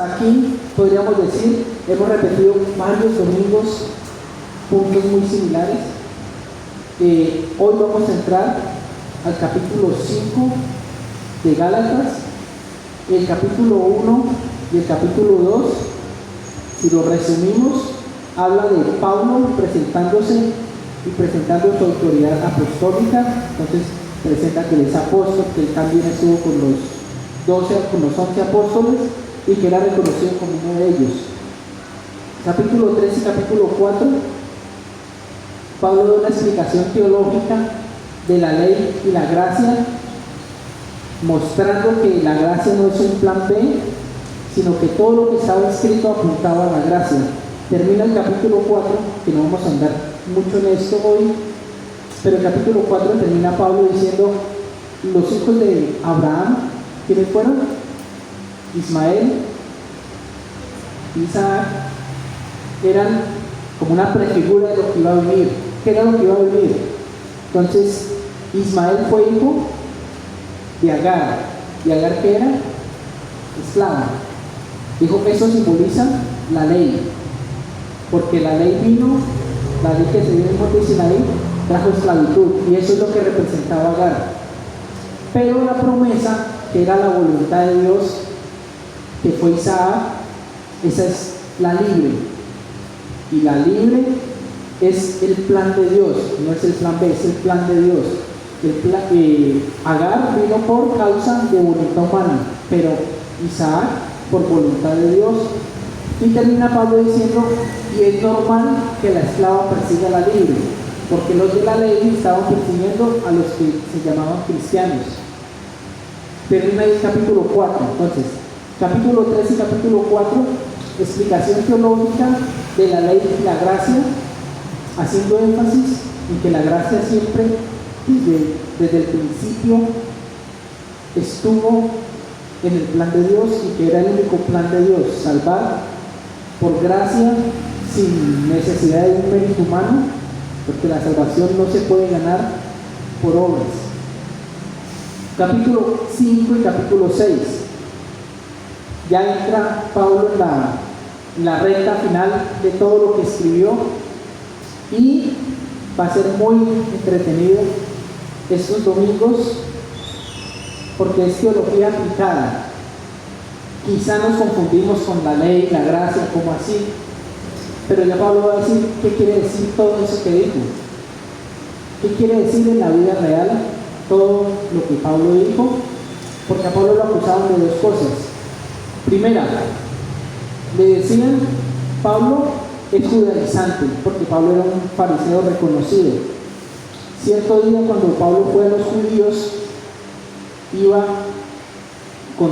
Aquí podríamos decir, hemos repetido varios domingos puntos muy similares. Hoy vamos a entrar al capítulo 5 de Gálatas. El capítulo 1 y el capítulo 2, si lo resumimos, habla de Pablo presentándose y presentando su autoridad apostólica. Entonces presenta que él es apóstol, que él también estuvo con los 11 apóstoles y que era reconocido como uno de ellos. Capítulo 3 y capítulo 4, Pablo da una explicación teológica de la ley y la gracia, mostrando que la gracia no es un plan B, sino que todo lo que estaba escrito apuntaba a la gracia. Termina el capítulo 4, que no vamos a andar mucho en esto hoy, pero el capítulo 4 termina Pablo diciendo: los hijos de Abraham, ¿quiénes fueron? Ismael, Isaac, eran como una prefigura de lo que iba a venir. ¿Qué era lo que iba a venir? Entonces, Ismael fue hijo de Agar. ¿Y Agar qué era? Esclava. Dijo que eso simboliza la ley, porque la ley vino, la ley que se dio en el monte Sinaí trajo esclavitud, y eso es lo que representaba Agar. Pero la promesa, que era la voluntad de Dios, que fue Isaac, esa es la libre, y la libre es el plan de Dios, no es el plan B, es el plan de Dios. Agar vino por causa de voluntad humana, pero Isaac por voluntad de Dios. Y termina Pablo diciendo: y es normal que la esclava persiga a la libre, porque los de la ley estaban persiguiendo a los que se llamaban cristianos. Termina el capítulo 4. Entonces, capítulo 3 y capítulo 4, explicación teológica de la ley y la gracia, haciendo énfasis en que la gracia siempre, desde el principio, estuvo en el plan de Dios, y que era el único plan de Dios: salvar por gracia, sin necesidad de un mérito humano, porque la salvación no se puede ganar por obras. Capítulo 5 y capítulo 6, ya entra Pablo en la recta final de todo lo que escribió, y va a ser muy entretenido estos domingos, porque es teología aplicada. Quizá nos confundimos con la ley, la gracia, como así, pero ya Pablo va a decir qué quiere decir todo eso que dijo, qué quiere decir en la vida real todo lo que Pablo dijo, porque a Pablo lo acusaban de dos cosas. Primera, le decían: Pablo es judaizante, porque Pablo era un fariseo reconocido. Cierto día, cuando Pablo fue a los judíos, iba con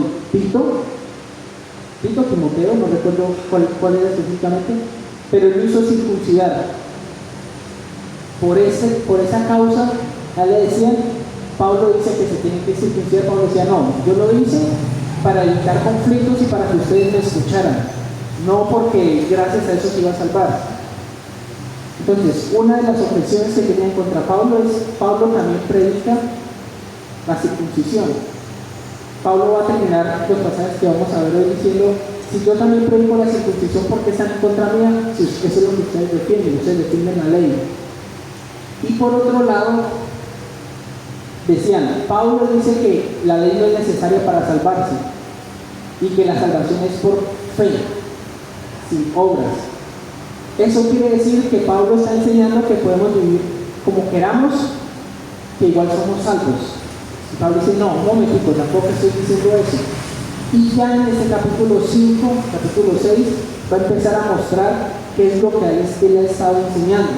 Timoteo, no recuerdo cuál era específicamente, pero él lo hizo circuncidar. Por esa causa, a él le decían: Pablo dice que se tiene que circuncidar. Pablo decía: no, yo lo hice para evitar conflictos y para que ustedes me escucharan, no porque gracias a eso se iba a salvar. Entonces, una de las objeciones que tenían contra Pablo es: Pablo también predica la circuncisión. Pablo va a terminar los pasajes que vamos a ver hoy diciendo: si yo también predico la circuncisión, ¿por qué están en contra mía? Si eso es lo que ustedes defienden, ustedes defienden la ley. Y por otro lado, decían: Pablo dice que la ley no es necesaria para salvarse, y que la salvación es por fe, sin obras. Eso quiere decir que Pablo está enseñando que podemos vivir como queramos, que igual somos salvos. Y Pablo dice: no, un momentico, tampoco estoy diciendo eso. Y ya en este capítulo 5, capítulo 6, va a empezar a mostrar qué es lo que él ha estado enseñando.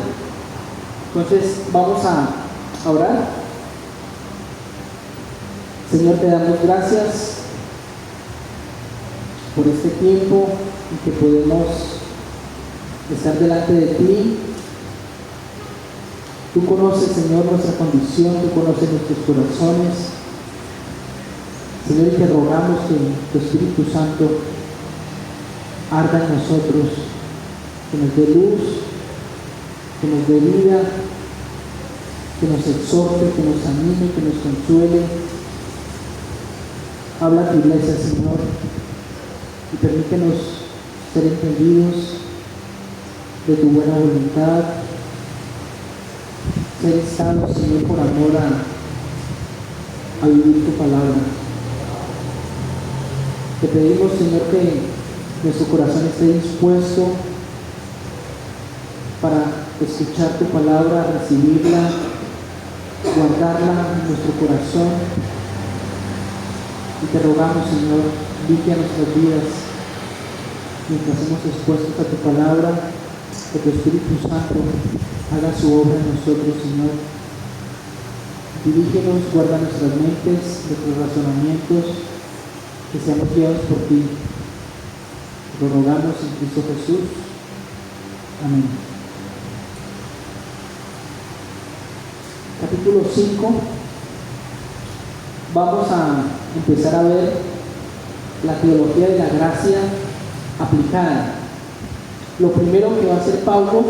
Entonces, vamos a orar. Señor, te damos gracias por este tiempo en que podemos estar delante de ti. Tú conoces, Señor, nuestra condición, tú conoces nuestros corazones. Señor, y te rogamos que tu Espíritu Santo arda en nosotros, que nos dé luz, que nos dé vida, que nos exhorte, que nos anime, que nos consuele. Habla a tu iglesia, Señor. y permítenos ser entendidos de tu buena voluntad, ser estados, Señor, por amor a vivir tu palabra. Te pedimos, Señor, que nuestro corazón esté dispuesto para escuchar tu palabra, recibirla, guardarla en nuestro corazón. Y te rogamos, Señor, limpia nuestras vidas mientras somos expuestos a tu palabra, que tu Espíritu Santo haga su obra en nosotros, Señor. Dirígenos, guarda nuestras mentes, nuestros razonamientos, que seamos guiados por ti. Lo rogamos en Cristo Jesús. Amén. Capítulo 5. Vamos a empezar a ver la teología de la gracia aplicada. Lo primero que va a hacer Pablo,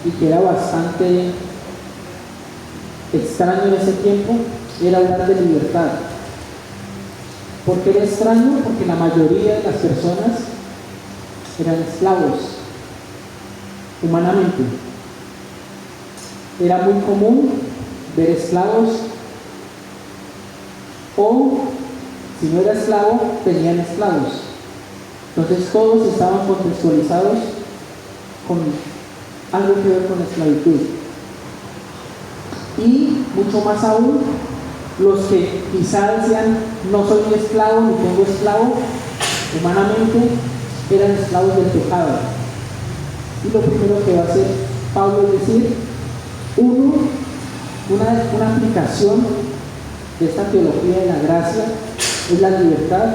y que era bastante extraño en ese tiempo, era hablar de libertad. ¿Por qué era extraño? Porque la mayoría de las personas eran esclavos, humanamente. Era muy común ver esclavos, o si no era esclavo, tenían esclavos. Entonces todos estaban contextualizados con algo que ver con la esclavitud. Y mucho más aún, los que quizás decían, no soy un esclavo ni tengo esclavo, humanamente eran esclavos del pecado. Y lo primero que va a hacer Pablo es decir, una aplicación de esta teología de la gracia es la libertad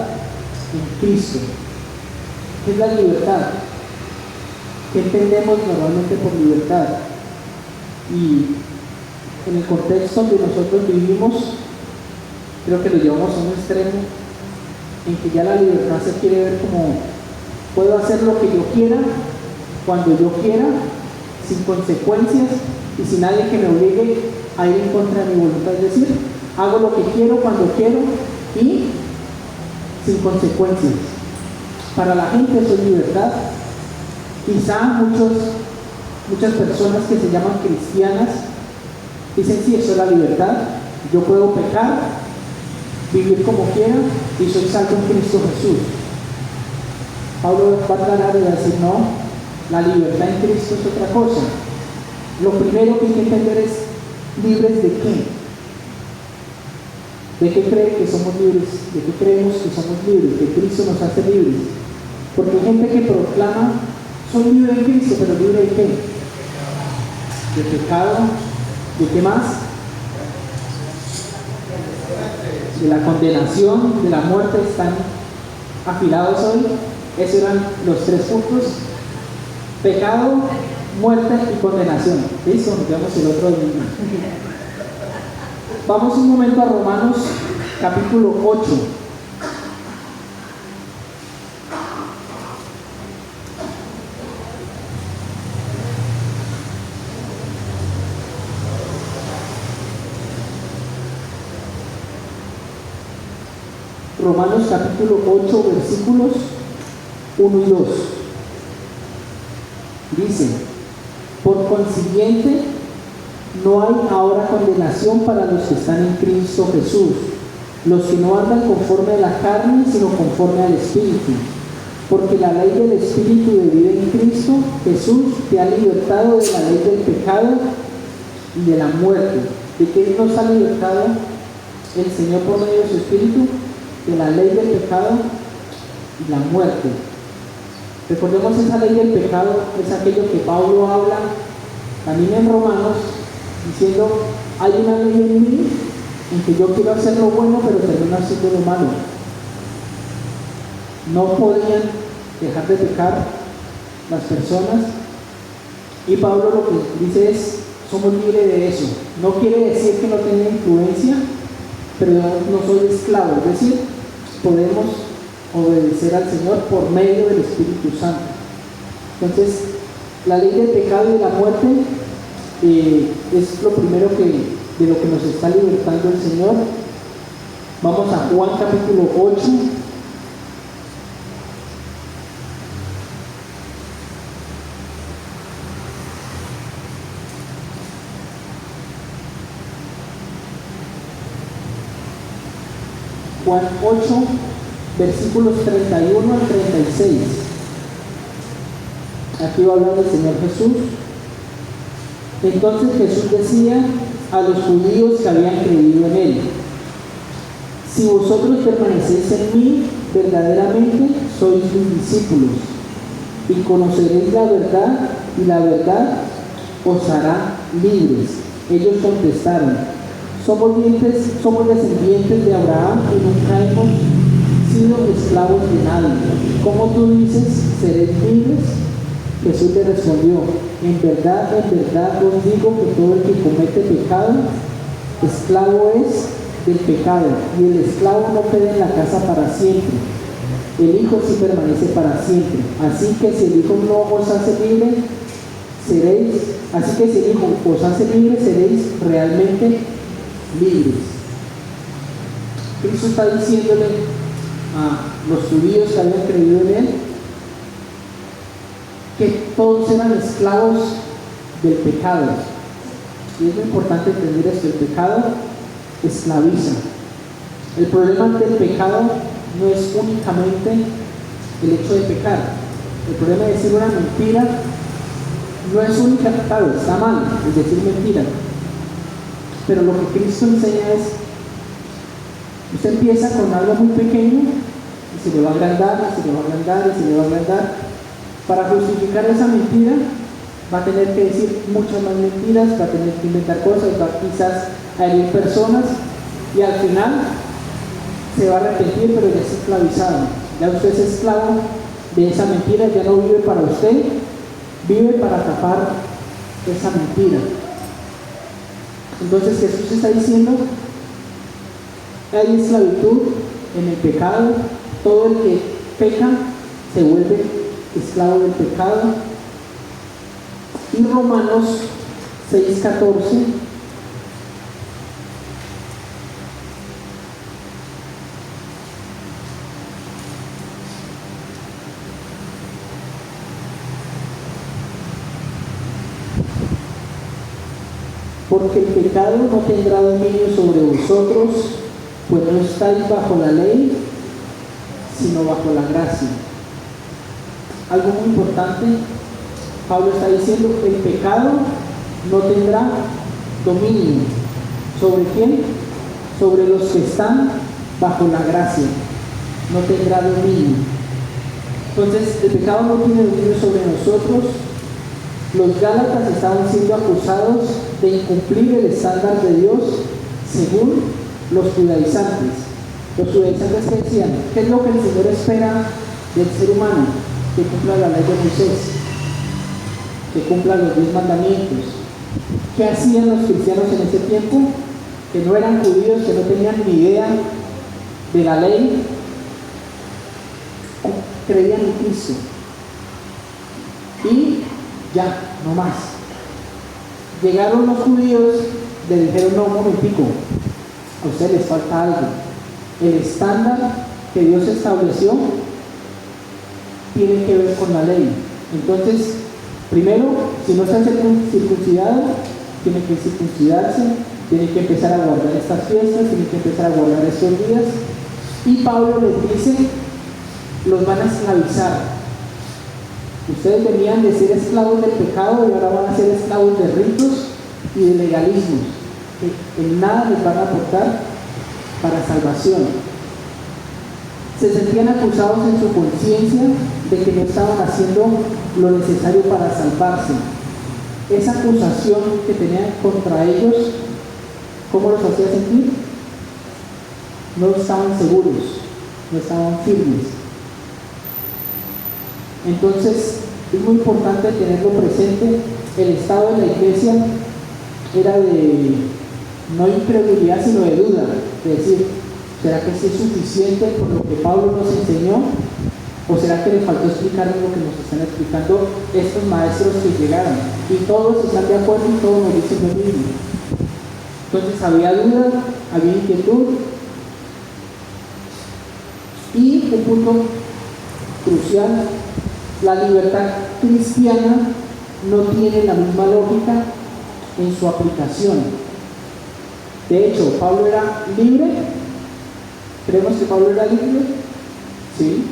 en Cristo. ¿Qué es la libertad? ¿Qué entendemos normalmente por libertad? Y en el contexto que nosotros vivimos, creo que lo llevamos a un extremo en que ya la libertad se quiere ver como puedo hacer lo que yo quiera, cuando yo quiera, sin consecuencias y sin nadie que me obligue a ir en contra de mi voluntad. Es decir, hago lo que quiero, cuando quiero y sin consecuencias. Para la gente eso es libertad. Quizá muchas personas que se llaman cristianas dicen, sí, eso es la libertad, yo puedo pecar, vivir como quiera y soy salvo en Cristo Jesús. Pablo va a aclarar y va a decir, no, la libertad en Cristo es otra cosa. Lo primero que hay que entender es, ¿libres de qué? ¿De qué creen que somos libres? ¿De qué creemos que somos libres? Que Cristo nos hace libres. Porque hay gente que proclama, soy libre en Cristo, pero ¿libre de qué? De pecado, ¿de qué más? De la condenación, de la muerte. Están afilados hoy. Esos eran los 3 puntos: pecado, muerte y condenación. Listo, nos vemos el otro domingo. Vamos un momento a Romanos capítulo 8. Romanos capítulo 8, versículos 1 y 2. Dice, por consiguiente, no hay ahora condenación para los que están en Cristo Jesús, los que no andan conforme a la carne, sino conforme al Espíritu. Porque la ley del Espíritu de vida en Cristo Jesús te ha libertado de la ley del pecado y de la muerte. ¿De qué nos ha libertado el Señor por medio de su Espíritu? De la ley del pecado y la muerte. Recordemos, esa ley del pecado es aquello que Pablo habla también en Romanos, diciendo, hay una ley en mí en que yo quiero hacer lo bueno, pero termino haciendo lo malo. No podían dejar de pecar las personas, y Pablo lo que dice es, somos libres de eso. No quiere decir que no tenga influencia, pero no soy esclavo, es decir, podemos obedecer al Señor por medio del Espíritu Santo. Entonces, la ley del pecado y de la muerte es lo primero de lo que nos está libertando el Señor. Vamos a Juan capítulo 8, Juan 8, versículos 31 al 36. Aquí va a hablar el Señor Jesús. Entonces Jesús decía a los judíos que habían creído en Él: si vosotros permanecéis en mí, verdaderamente sois mis discípulos, y conoceréis la verdad, y la verdad os hará libres. Ellos contestaron: somos descendientes de Abraham y nunca hemos sido esclavos de nadie. ¿Cómo tú dices, seréis libres? Jesús le respondió: en verdad os digo que todo el que comete pecado, esclavo es del pecado, y el esclavo no queda en la casa para siempre. El Hijo sí permanece para siempre. Así que si el Hijo os hace libre, seréis realmente libres. Cristo está diciéndole a los judíos que habían creído en Él que todos eran esclavos del pecado. Y es muy importante entender esto: el pecado esclaviza. El problema del pecado no es únicamente el hecho de pecar. El problema de decir una mentira no es únicamente, claro, está mal es decir mentira, pero lo que Cristo enseña es: usted empieza con algo muy pequeño y se le va a agrandar, y se le va a agrandar, y se le va a agrandar. Para justificar esa mentira va a tener que decir muchas más mentiras, va a tener que inventar cosas, va quizás a herir personas, y al final se va a arrepentir, pero ya es esclavizado. Ya usted es esclavo de esa mentira, ya no vive para usted, vive para tapar esa mentira. Entonces Jesús está diciendo: hay esclavitud en el pecado. Todo el que peca se vuelve esclavo del pecado. Y Romanos 6:14 porque el pecado no tendrá dominio sobre vosotros, pues no estáis bajo la ley, sino bajo la gracia. Algo muy importante, Pablo está diciendo que el pecado no tendrá dominio. ¿Sobre quién? Sobre los que están bajo la gracia. No tendrá dominio. Entonces, el pecado no tiene dominio sobre nosotros. Los Gálatas estaban siendo acusados de incumplir el estándar de Dios según los judaizantes. Los judaizantes que decían: ¿qué es lo que el Señor espera del ser humano? Que cumpla la ley de Moisés, que cumpla los 10 mandamientos. ¿Qué hacían los cristianos en ese tiempo? Que no eran judíos, que no tenían ni idea de la ley, creían en Cristo. Y ya, no más. Llegaron los judíos, le dijeron: no, un momentico, a ustedes les falta algo. El estándar que Dios estableció tiene que ver con la ley. Entonces, primero, si no está circuncidado, tiene que circuncidarse, tiene que empezar a guardar estas fiestas, tiene que empezar a guardar estos días. Y Pablo les dice: los van a esclavizar. Ustedes venían de ser esclavos del pecado y ahora van a ser esclavos de ritos y de legalismos que en nada les van a aportar para salvación. Se sentían acusados en su conciencia de que no estaban haciendo lo necesario para salvarse. Esa acusación que tenían contra ellos, ¿cómo los hacía sentir? No estaban seguros, no estaban firmes. Entonces, es muy importante tenerlo presente. El estado de la iglesia era de no incredulidad, sino de duda, de decir: ¿será que sí es suficiente por lo que Pablo nos enseñó? ¿O será que le faltó explicarnos lo que nos están explicando estos maestros que llegaron? Y todos están de acuerdo y todos nos dicen lo mismo. Entonces había duda, había inquietud. Y un punto crucial: la libertad cristiana no tiene la misma lógica en su aplicación. De hecho, Pablo era libre ¿Creemos que Pablo era libre? Sí.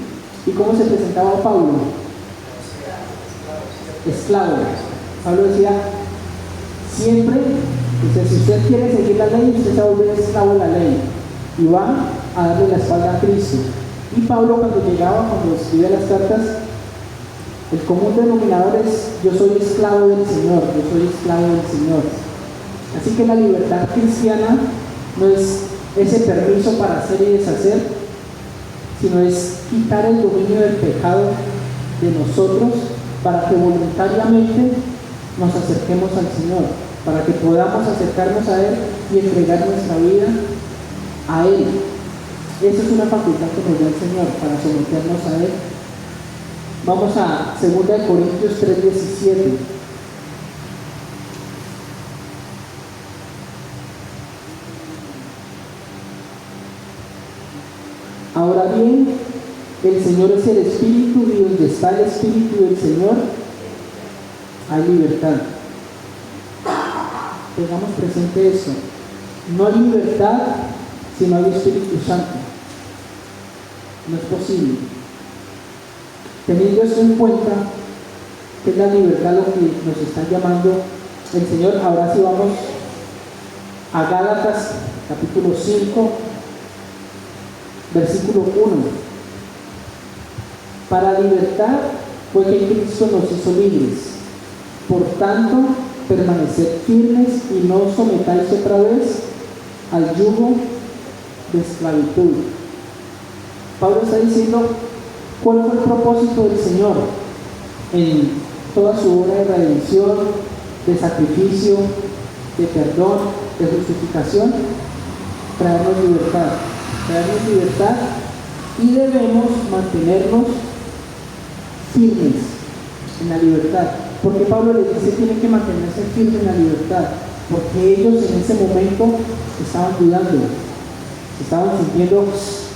¿Y cómo se presentaba Pablo? Esclavo. Pablo decía, siempre, dice, si usted quiere seguir la ley, usted se va a volver esclavo de la ley y va a darle la espalda a Cristo. Y Pablo cuando escribía las cartas, el común denominador es, yo soy esclavo del Señor, yo soy esclavo del Señor. Así que la libertad cristiana no es ese permiso para hacer y deshacer, sino es quitar el dominio del pecado de nosotros para que voluntariamente nos acerquemos al Señor, para que podamos acercarnos a Él y entregar nuestra vida a Él. Esa es una facultad que nos da el Señor para someternos a Él. Vamos a 2 Corintios 3:17. Ahora bien, el Señor es el Espíritu, y donde está el Espíritu del Señor, hay libertad. Tengamos presente eso. No hay libertad si no hay Espíritu Santo. No es posible. Teniendo esto en cuenta, que es la libertad lo que nos está llamando el Señor, ahora sí vamos a Gálatas capítulo 5, versículo 1. Para libertad fue que Cristo nos hizo libres. Por tanto, permaneced firmes y no os sometáis otra vez al yugo de esclavitud. Pablo está diciendo cuál fue el propósito del Señor en toda su obra de redención, de sacrificio, de perdón, de justificación. Traernos libertad, y debemos mantenernos firmes en la libertad. Porque Pablo les dice que tienen que mantenerse firmes en la libertad, porque ellos en ese momento estaban dudando, estaban sintiendo,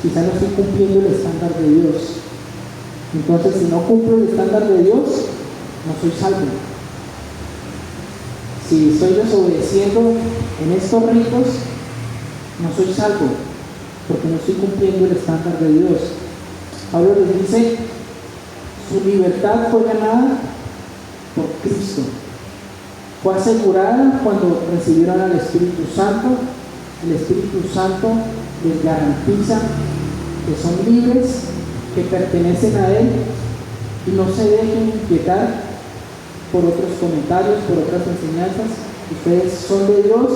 quizás no estoy cumpliendo el estándar de Dios. Entonces, si no cumplo el estándar de Dios, no soy salvo. Si estoy desobedeciendo en estos ritos, no soy salvo, porque no estoy cumpliendo el estándar de Dios. Pablo les dice, su libertad fue ganada por Cristo. Fue asegurada cuando recibieron al Espíritu Santo. El Espíritu Santo les garantiza que son libres, que pertenecen a Él y no se dejen inquietar por otros comentarios, por otras enseñanzas. Ustedes son de Dios,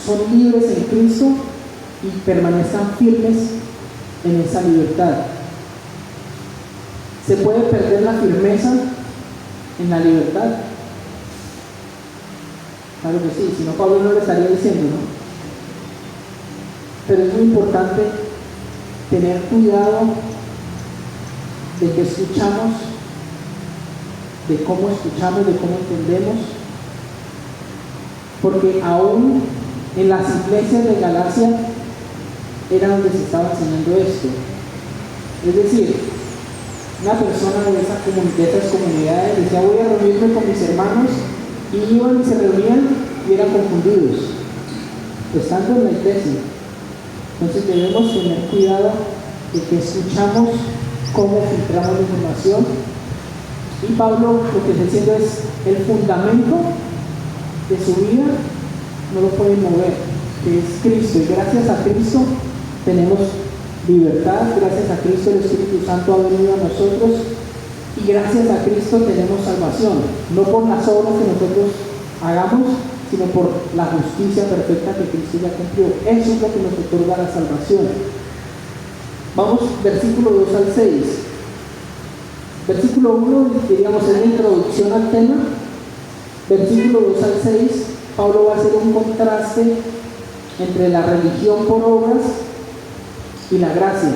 son libres en Cristo y permanezcan firmes en esa libertad. ¿Se puede perder la firmeza en la libertad? Claro que sí, si no Pablo no lo estaría diciendo, ¿no? Pero es muy importante tener cuidado de que escuchamos, de cómo escuchamos, de cómo entendemos, porque aún en las iglesias de Galacia era donde se estaba enseñando esto. Es decir, una persona de esas comunidades decía, voy a reunirme con mis hermanos, y iban y se reunían y eran confundidos, estando en la iglesia. Entonces debemos tener cuidado de que escuchamos, cómo filtramos la información. Y Pablo lo que está diciendo es el fundamento de su vida no lo pueden mover, que es Cristo, y gracias a Cristo tenemos libertad, gracias a Cristo el Espíritu Santo ha venido a nosotros, y gracias a Cristo tenemos salvación, no por las obras que nosotros hagamos, sino por la justicia perfecta que Cristo ya cumplió. Eso es lo que nos otorga la salvación. Vamos, versículo 2 al 6. Versículo 1, diríamos, es la introducción al tema. Versículo 2 al 6, Pablo va a hacer un contraste entre la religión por obras y la gracia.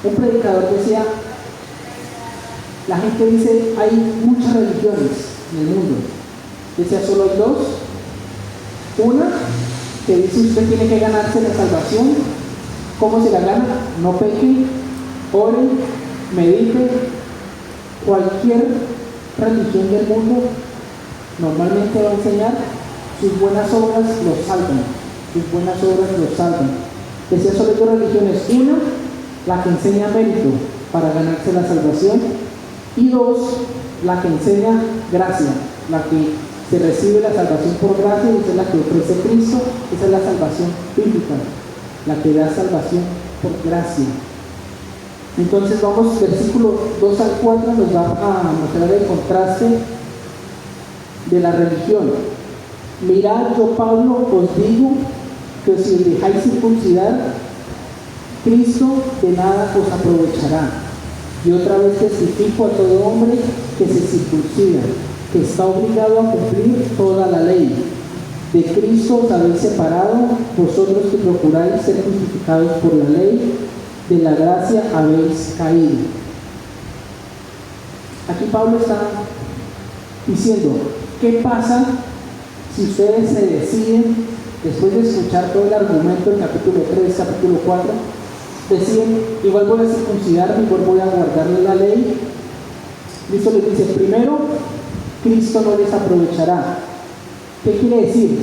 Un predicador decía, la gente dice, hay muchas religiones en el mundo. Decía, solo hay dos. Una, que dice usted tiene que ganarse la salvación. ¿Cómo se la gana? No peque, ore, medite. Cualquier religión del mundo normalmente va a enseñar sus buenas obras los salvan. Sus buenas obras los salvan. Decía solo hay dos religiones: una, la que enseña mérito para ganarse la salvación, y dos, la que enseña gracia, la que se recibe la salvación por gracia, y esa es la que ofrece Cristo. Esa es la salvación bíblica, la que da salvación por gracia. Entonces vamos, versículos 2 al 4 nos va a mostrar el contraste de la religión. Mirad, yo Pablo os digo que si os dejáis circuncidar, Cristo de nada os aprovechará. Y otra vez testifico a todo hombre que se circuncida, que está obligado a cumplir toda la ley. De Cristo os habéis separado, vosotros que procuráis ser justificados por la ley, de la gracia habéis caído. Aquí Pablo está diciendo: ¿qué pasa si ustedes se deciden, después de escuchar todo el argumento del capítulo 3, capítulo 4, deciden, igual voy a circuncidarme, igual voy a guardarle la ley? Cristo les dice: primero, Cristo no les aprovechará. ¿Qué quiere decir?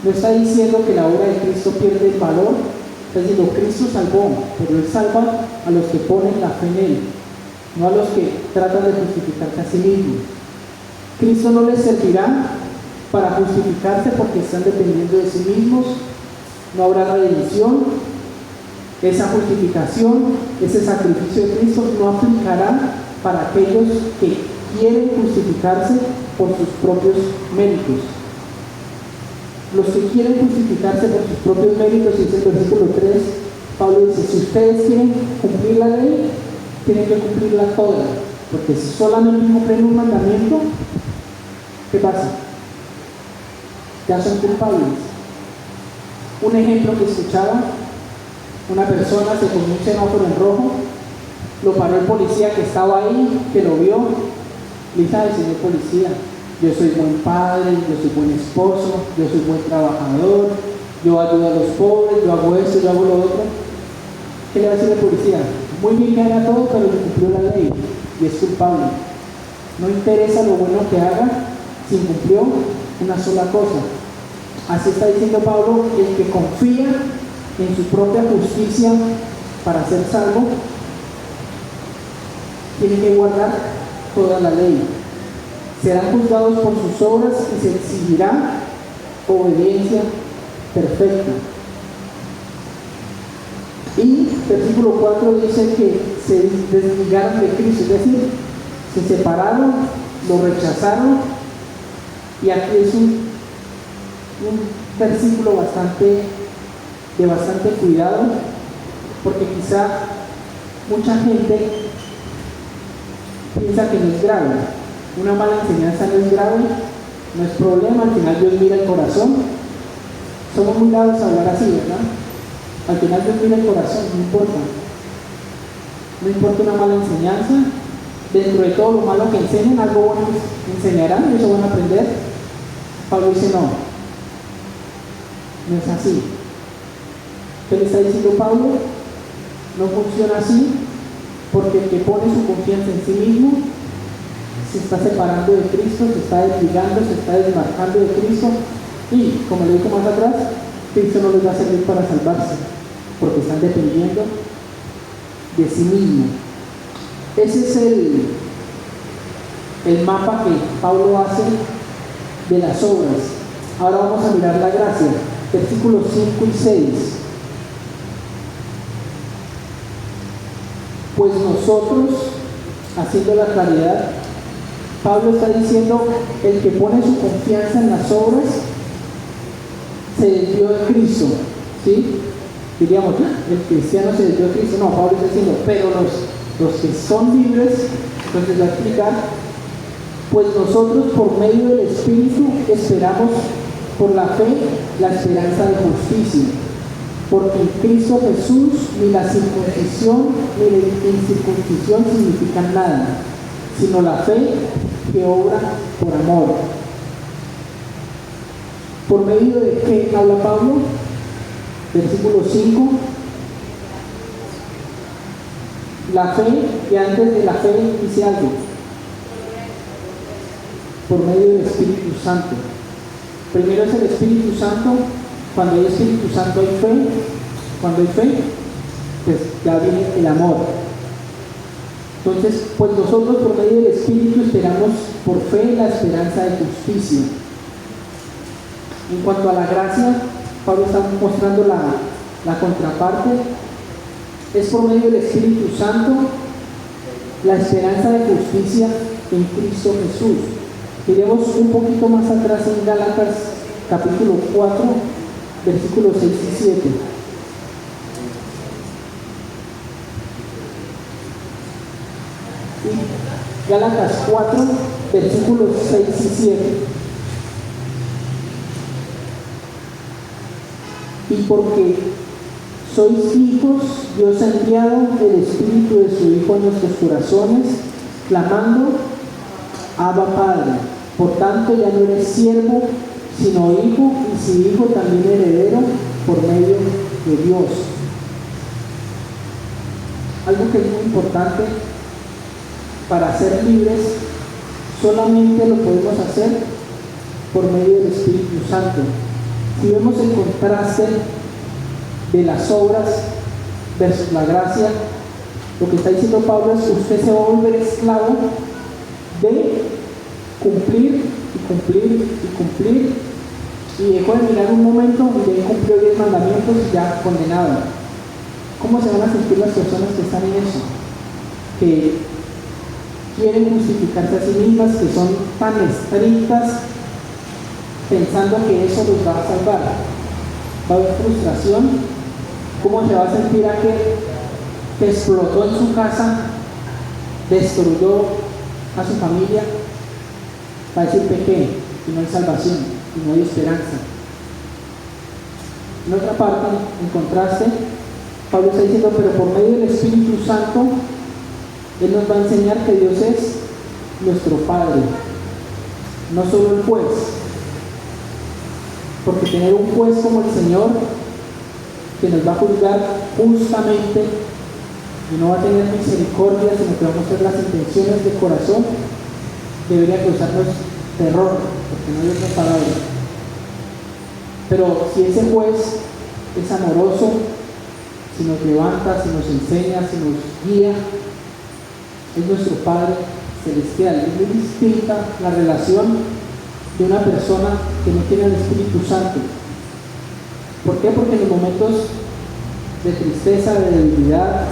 No está diciendo que la obra de Cristo pierde el valor. Está diciendo: Cristo salvó, pero Él salva a los que ponen la fe en Él, no a los que tratan de justificarse a sí mismos. Cristo no les servirá para justificarse porque están dependiendo de sí mismos. No habrá redención. Esa justificación, ese sacrificio de Cristo no aplicará para aquellos que quieren justificarse por sus propios méritos. Los que quieren justificarse por sus propios méritos, dice el versículo 3, Pablo dice: si ustedes quieren cumplir la ley, tienen que cumplirla toda, porque si solamente cumplen un mandamiento, ¿qué pasa? Ya son culpables. Un ejemplo que escuchaba: una persona se comió un semáforo en rojo, lo paró el policía que estaba ahí, que lo vio, le dice: ay, señor policía, yo soy buen padre, yo soy buen esposo, yo soy buen trabajador, yo ayudo a los pobres, yo hago esto, yo hago lo otro. ¿Qué le va a decir el policía? Muy bien que haga todo, pero incumplió la ley y es culpable. No interesa lo bueno que haga si incumplió una sola cosa. Así está diciendo Pablo: el que confía en su propia justicia para ser salvo, tiene que guardar toda la ley. Serán juzgados por sus obras y se exigirá obediencia perfecta. Y versículo 4 dice que se desligaron de Cristo, es decir, se separaron, lo rechazaron. Y aquí es un versículo de bastante cuidado, porque quizá mucha gente piensa que no es grave. Una mala enseñanza no es grave, no es problema, al final Dios mira el corazón. Somos muy dados a hablar así, ¿verdad? Al final Dios mira el corazón, no importa. No importa una mala enseñanza, dentro de todo lo malo que enseñen, algo bueno enseñarán y eso van a aprender. Pablo dice: no es así. ¿Qué le está diciendo Pablo? No funciona así, porque el que pone su confianza en sí mismo se está separando de Cristo, se está desligando, se está desmarcando de Cristo, y como le dije más atrás, Cristo no les va a servir para salvarse, porque están dependiendo de sí mismo. Ese es el mapa que Pablo hace de las obras. Ahora vamos a mirar la gracia, versículos 5 y 6. Pues nosotros, haciendo la claridad, Pablo está diciendo: el que pone su confianza en las obras se desvió de Cristo, ¿sí? Diríamos, el cristiano se desvió de Cristo. No, Pablo está diciendo: pero los que son libres, entonces va a explicar: pues nosotros por medio del Espíritu esperamos por la fe la esperanza de justicia, porque en Cristo Jesús ni la circuncisión ni la incircuncisión significan nada, sino la fe que obra por amor. ¿Por medio de qué habla Pablo? Versículo 5. La fe, y antes de la fe dice algo: por medio del Espíritu Santo. Primero es el Espíritu Santo. Cuando hay Espíritu Santo hay fe, Cuando hay fe, pues ya viene el amor. Entonces, pues nosotros por medio del Espíritu esperamos por fe la esperanza de justicia. En cuanto a la gracia, Pablo está mostrando la contraparte. Es por medio del Espíritu Santo la esperanza de justicia en Cristo Jesús. Iremos un poquito más atrás en Gálatas capítulo 4, versículos 6 y 7. Gálatas 4, versículos 6 y 7. Y porque sois hijos, Dios ha enviado el Espíritu de su Hijo en nuestros corazones, clamando, Abba Padre. Por tanto, ya no eres siervo, sino hijo, y si hijo, también heredero por medio de Dios. Algo que es muy importante: para ser libres, solamente lo podemos hacer por medio del Espíritu Santo. Si vemos el contraste de las obras versus la gracia, lo que está diciendo Pablo es que usted se va a volver esclavo de cumplir y cumplir y cumplir, y dejó de mirar un momento y ya cumplió 10 mandamientos y ya condenado. ¿Cómo se van a sentir las personas que están en eso? Que quieren justificarse a sí mismas, que son tan estrictas, pensando que eso los va a salvar. Va a haber frustración. ¿Cómo se va a sentir aquel que explotó en su casa, destruyó a su familia? Va a decir pequé y no hay salvación y no hay esperanza. En otra parte, en contraste, Pablo está diciendo, pero por medio del Espíritu Santo, Él nos va a enseñar que Dios es nuestro Padre, no solo el juez. Porque tener un juez como el Señor, que nos va a juzgar justamente y no va a tener misericordia, sino que va a mostrar las intenciones del corazón, debería causarnos terror, porque no es una palabra. Pero si ese juez es amoroso, si nos levanta, si nos enseña, si nos guía, es nuestro Padre celestial. Es muy distinta la relación de una persona que no tiene el Espíritu Santo. ¿Por qué? Porque en los momentos de tristeza, de debilidad,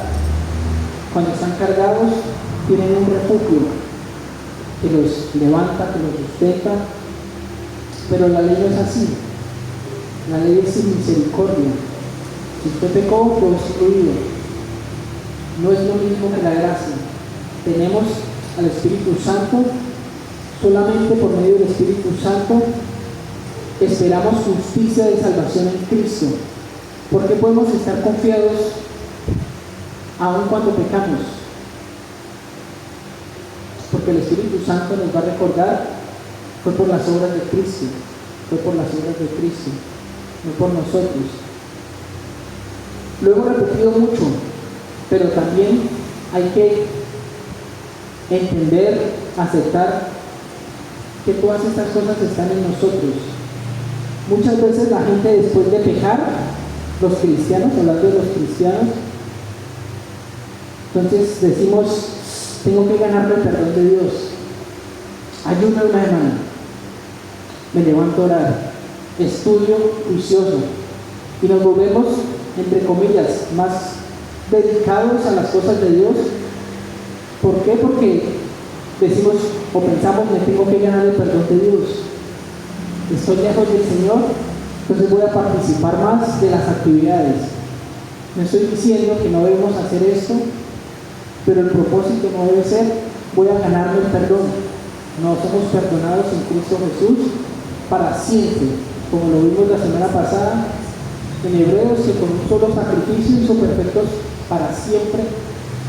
cuando están cargados, tienen un refugio que los levanta, que los sustenta. Pero la ley no es así. La ley es sin misericordia. Si usted pecó, fue excluido. No es lo mismo que la gracia. Tenemos al Espíritu Santo. Solamente por medio del Espíritu Santo esperamos justicia de salvación en Cristo. ¿Por qué podemos estar confiados aun cuando pecamos? Porque el Espíritu Santo nos va a recordar, fue por las obras de Cristo, fue por las obras de Cristo, no por nosotros. Lo hemos repetido mucho, pero también hay que entender, aceptar que todas estas cosas están en nosotros. Muchas veces la gente, después de pecar, los cristianos, hablando de los cristianos, entonces decimos, tengo que ganarme el perdón de Dios. Ayuno una semana, me levanto a orar, estudio juicioso, y nos volvemos, entre comillas, más dedicados a las cosas de Dios. ¿Por qué? Porque decimos o pensamos, me tengo que ganar el perdón de Dios. Estoy lejos del Señor, entonces voy a participar más de las actividades. No estoy diciendo que no debemos hacer esto, pero el propósito no debe ser, voy a ganarme el perdón. No, somos perdonados en Cristo Jesús para siempre, como lo vimos la semana pasada en Hebreos, que con un solo sacrificio hizo perfectos para siempre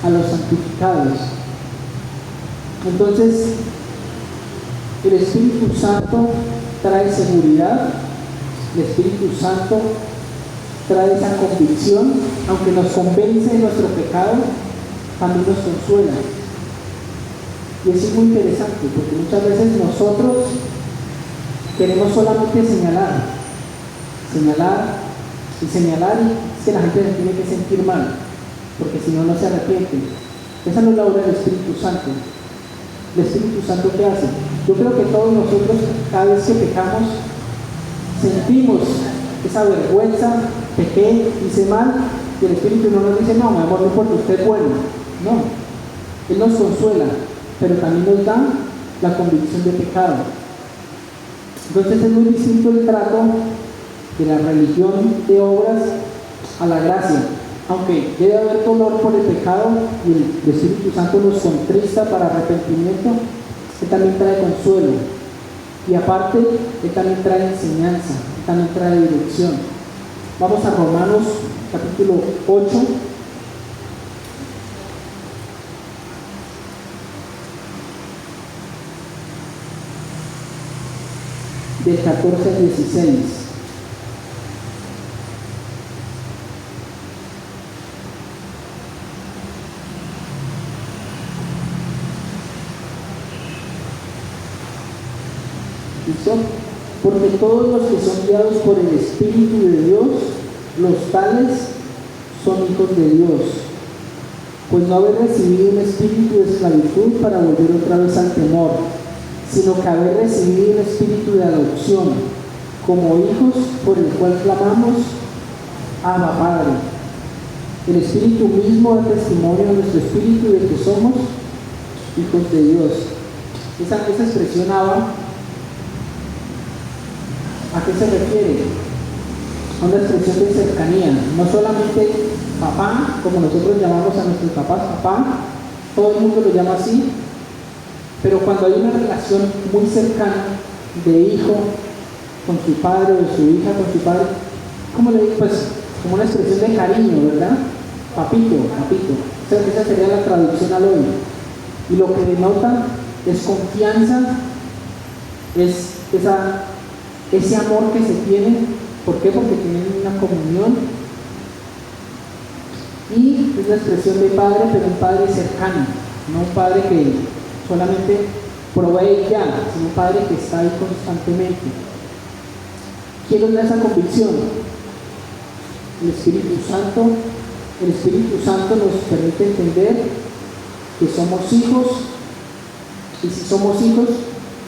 a los santificados. Entonces, el Espíritu Santo trae seguridad, el Espíritu Santo trae esa convicción, aunque nos convence de nuestro pecado, también nos consuela. Y eso es muy interesante, porque muchas veces nosotros queremos solamente señalar y es que la gente se tiene que sentir mal, porque si no, no se arrepiente. Esa no es la obra del Espíritu Santo. ¿El Espíritu Santo qué hace? Yo creo que todos nosotros, cada vez que pecamos, sentimos esa vergüenza, pequé, hice mal, y el Espíritu no nos dice, no, mi amor, no importa, usted es bueno. No, Él nos consuela, pero también nos da la convicción de pecado. Entonces es muy distinto el trato de la religión de obras a la gracia. Aunque debe haber dolor por el pecado y el Espíritu Santo nos contrista para arrepentimiento, Él también trae consuelo. Y aparte, Él también trae enseñanza, Él también trae dirección. Vamos a Romanos capítulo 8. Del 14 al 16. Porque todos los que son guiados por el Espíritu de Dios, los tales son hijos de Dios. Pues no haber recibido un espíritu de esclavitud para volver otra vez al temor, sino que haber recibido un espíritu de adopción, como hijos, por el cual clamamos, Abba, Padre. El Espíritu mismo da testimonio a nuestro espíritu de que somos hijos de Dios. Esa expresión Abba, ¿a qué se refiere? A una expresión de cercanía, no solamente papá, como nosotros llamamos a nuestros papás papá, todo el mundo lo llama así, pero cuando hay una relación muy cercana de hijo con su padre o de su hija con su padre, ¿cómo le digo? Pues como una expresión de cariño, ¿verdad? Papito, papito. Esa sería la traducción al hoy. Y lo que denota es confianza, es ese amor que se tiene. ¿Por qué? Porque tienen una comunión. Y es la expresión de padre, pero un padre cercano, no un padre que solamente provee ya, sino un padre que está ahí constantemente. ¿Quién nos da esa convicción? El Espíritu Santo. El Espíritu Santo nos permite entender que somos hijos, y si somos hijos,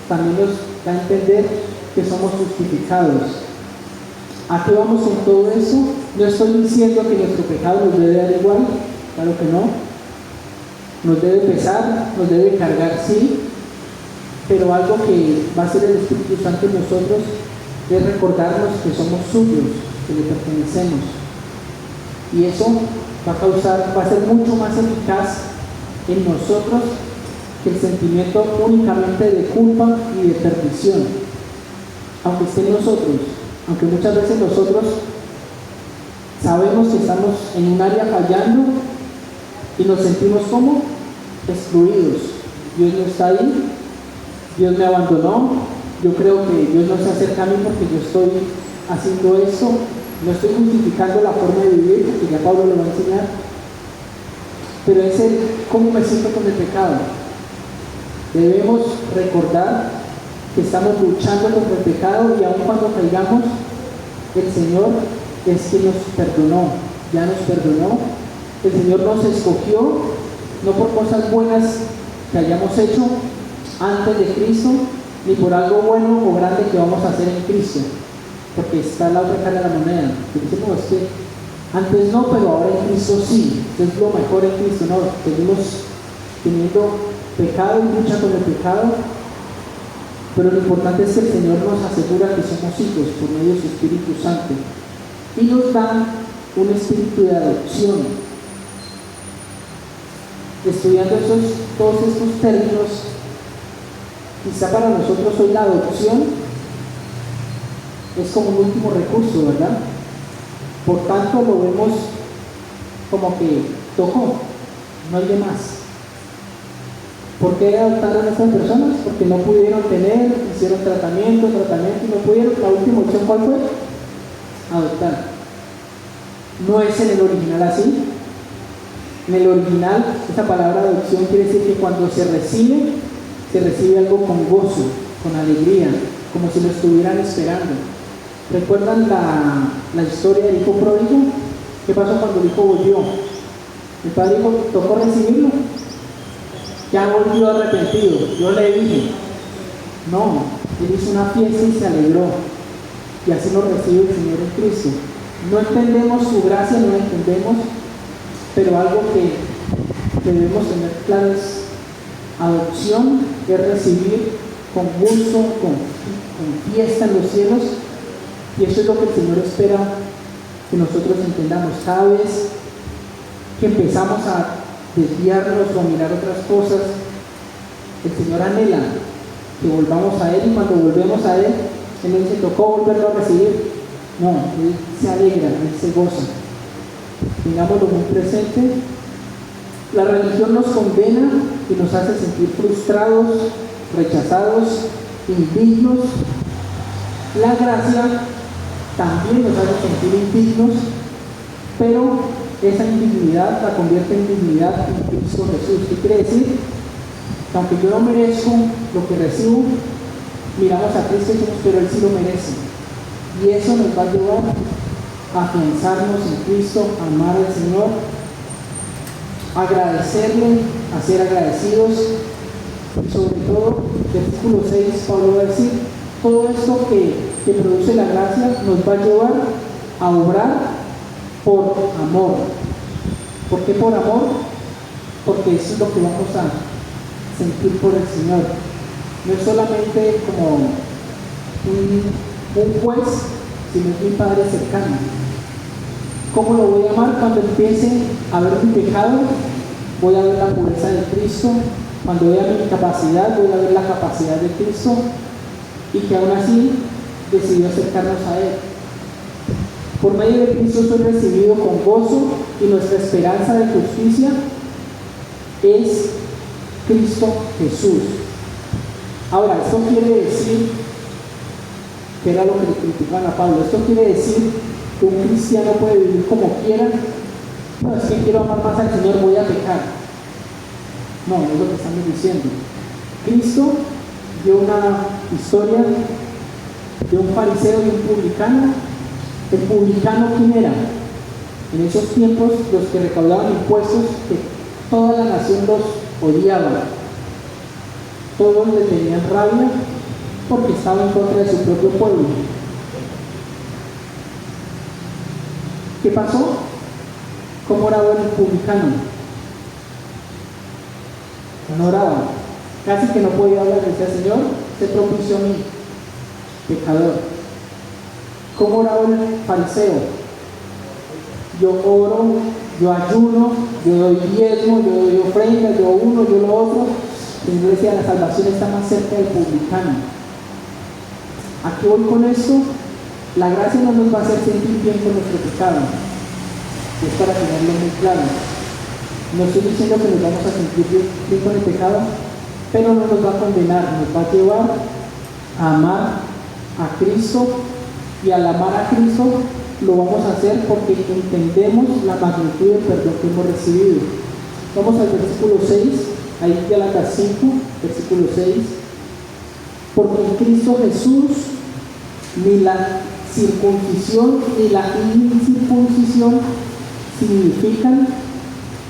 también nos da a entender que somos justificados. ¿A qué vamos con todo eso? No estoy diciendo que nuestro pecado nos debe dar igual, claro que no. Nos debe pesar, nos debe cargar, sí, pero algo que va a hacer el Espíritu Santo en nosotros es recordarnos que somos suyos, que le pertenecemos. Y eso va a ser mucho más eficaz en nosotros que el sentimiento únicamente de culpa y de perdición, aunque esté en nosotros. Aunque muchas veces nosotros sabemos que estamos en un área fallando y nos sentimos como excluidos. Dios no está ahí, Dios me abandonó, yo creo que Dios no se acerca a mí porque yo estoy haciendo esto, no estoy justificando la forma de vivir, porque ya Pablo lo va a enseñar, pero es el cómo me siento con el pecado. Debemos recordar que estamos luchando contra el pecado y aun cuando caigamos, el Señor es quien nos perdonó, ya nos perdonó. El Señor nos escogió, no por cosas buenas que hayamos hecho antes de Cristo, ni por algo bueno o grande que vamos a hacer en Cristo, porque está la otra cara de la moneda, que dice, no, es que antes no, pero ahora en Cristo sí, es lo mejor en Cristo. No, seguimos teniendo pecado y lucha con el pecado, pero lo importante es que el Señor nos asegura que somos hijos por medio de su Espíritu Santo y nos da un espíritu de adopción. Estudiando todos estos términos, quizá para nosotros hoy la adopción es como un último recurso, ¿verdad? Por tanto lo vemos como que tocó, no hay de más. ¿Por qué adoptaron a estas personas? Porque no pudieron tener, hicieron tratamiento y no pudieron. La última opción, ¿cuál fue? Adoptar. No es en el original así. En el original, esa palabra adopción quiere decir que cuando se recibe algo con gozo, con alegría, como si lo estuvieran esperando. ¿Recuerdan la historia del hijo pródigo? ¿Qué pasó cuando el hijo volvió? El padre dijo, tocó recibirlo. Ya volvió arrepentido. Yo le dije, no, él hizo una fiesta y se alegró. Y así lo recibe el Señor en Cristo. No entendemos su gracia, no la entendemos, pero algo que debemos tener claro es adopción, es recibir con gusto, con fiesta en los cielos, y eso es lo que el Señor espera que nosotros entendamos. Cada vez que empezamos a desviarnos o a mirar otras cosas, el Señor anhela que volvamos a Él, y cuando volvemos a Él, Él no dice, tocó volverlo a recibir. No, Él se alegra, Él se goza. Tengámoslo muy presente. La religión nos condena y nos hace sentir frustrados, rechazados, indignos. La gracia también nos hace sentir indignos, pero esa indignidad la convierte en dignidad en Cristo Jesús. ¿Qué quiere decir? Que aunque yo no merezco lo que recibo, miramos a Cristo y decimos, pero Él sí lo merece. Y eso nos va a llevar a afianzarnos en Cristo, a amar al Señor, a agradecerle, a ser agradecidos. Y sobre todo, versículo 6, Pablo va a decir, todo esto que produce la gracia nos va a llevar a obrar por amor. ¿Por qué por amor? Porque eso es lo que vamos a sentir por el Señor. No es solamente como un juez, sino es mi Padre cercano. ¿Cómo lo voy a amar? Cuando empiece a ver mi pecado, voy a ver la pureza de Cristo. Cuando vea mi capacidad, voy a ver la capacidad de Cristo, y que aún así decidió acercarnos a Él. Por medio de Cristo soy recibido con gozo, y nuestra esperanza de justicia es Cristo Jesús. Ahora, esto quiere decir, que era lo que le criticaban a Pablo, esto quiere decir que un cristiano puede vivir como quiera. No, es que quiero amar más al Señor, voy a pecar. No, no es lo que estamos diciendo. Cristo dio una historia de un fariseo y un publicano. El publicano, ¿quién era? En esos tiempos, los que recaudaban impuestos, que toda la nación los odiaba. Todos le tenían rabia porque estaba en contra de su propio pueblo. ¿Qué pasó? ¿Cómo oraba el publicano? No oraba, casi que no podía hablar. Decía, Señor, sé propicio a mí, pecador. ¿Cómo oraba el fariseo? Yo oro, yo ayuno, yo doy diezmo, yo doy ofrenda, yo uno, yo lo otro. El Señor decía, la salvación está más cerca del publicano. ¿A qué voy con esto? La gracia no nos va a hacer sentir bien con nuestro pecado. Es para tenerlo muy claro. No estoy diciendo que nos vamos a sentir bien con el pecado, pero no nos va a condenar, nos va a llevar a amar a Cristo, y al amar a Cristo lo vamos a hacer porque entendemos la magnitud del perdón que hemos recibido. Vamos al versículo 6, ahí Gálatas 5, versículo 6. Porque en Cristo Jesús ni la circuncisión ni la incircuncisión significan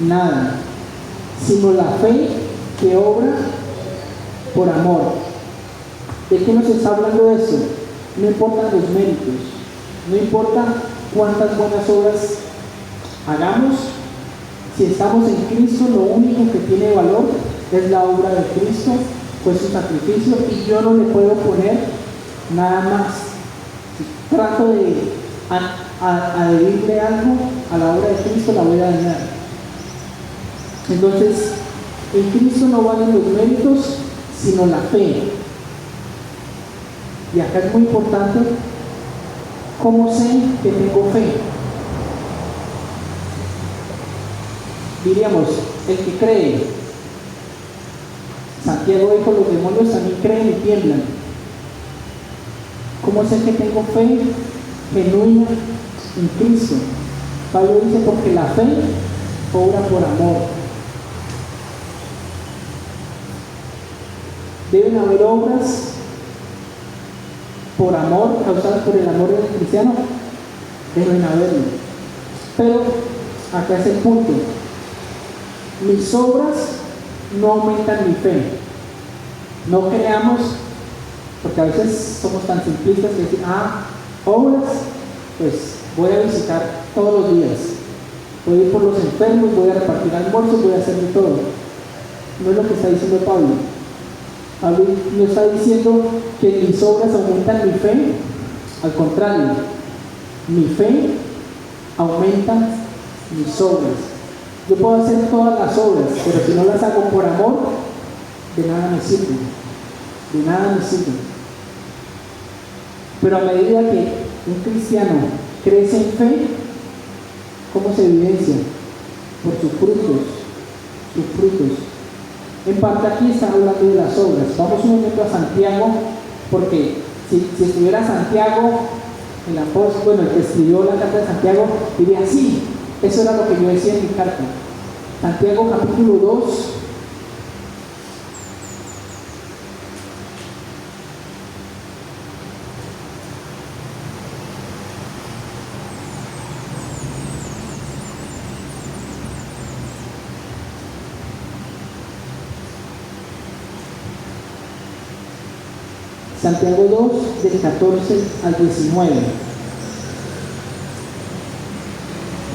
nada, sino la fe que obra por amor. ¿De qué nos está hablando eso? No importan los méritos, no importa cuántas buenas obras hagamos. Si estamos en Cristo, lo único que tiene valor es la obra de Cristo, fue su sacrificio, y yo no le puedo poner nada más. Si trato de adherirle algo a la obra de Cristo, la voy a dañar. Entonces, en Cristo no valen los méritos, sino la fe. Y acá es muy importante, ¿cómo sé que tengo fe? Diríamos, el que cree. Santiago dijo, los demonios también creen y tiemblan. ¿Cómo sé que tengo fe genuina en Cristo? Pablo dice, porque la fe obra por amor. Deben haber obras por amor, causadas por el amor del cristiano, deben haberlo. Pero acá es el punto. Mis obras no aumentan mi fe. No creamos, porque a veces somos tan simplistas que decir, obras, pues voy a visitar todos los días. Voy a ir por los enfermos, voy a repartir almuerzos, voy a hacer de todo. No es lo que está diciendo Pablo. Pablo no está diciendo que mis obras aumentan mi fe. Al contrario, mi fe aumenta mis obras. Yo puedo hacer todas las obras, pero si no las hago por amor, de nada me sirven. De nada me sirven. Pero a medida que un cristiano crece en fe, ¿cómo se evidencia? Por sus frutos. Sus frutos. En parte aquí está hablando de las obras. Vamos un momento a Santiago, porque si estuviera Santiago, el apóstol, el que escribió la carta de Santiago, diría, sí, eso era lo que yo decía en mi carta. Santiago capítulo 2. Santiago 2, del 14 al 19.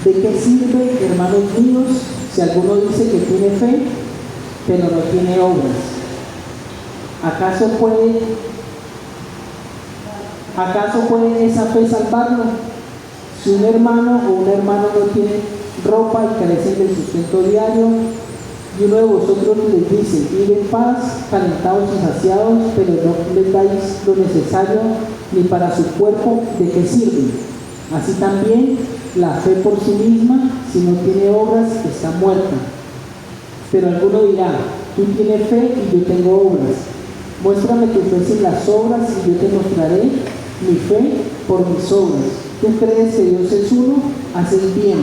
¿De qué sirve, hermanos míos, si alguno dice que tiene fe, pero no tiene obras? ¿Acaso puede esa fe salvarlo? Si un hermano o una hermana no tiene ropa y carecen del sustento diario, y uno de vosotros les dice, id en paz, calentados y saciados, pero no les dais lo necesario ni para su cuerpo, ¿de qué sirve? Así también la fe por sí misma, si no tiene obras, está muerta. Pero alguno dirá, tú tienes fe y yo tengo obras. Muéstrame tu fe sin las obras y yo te mostraré mi fe por mis obras. ¿Tú crees que Dios es uno? Haces bien.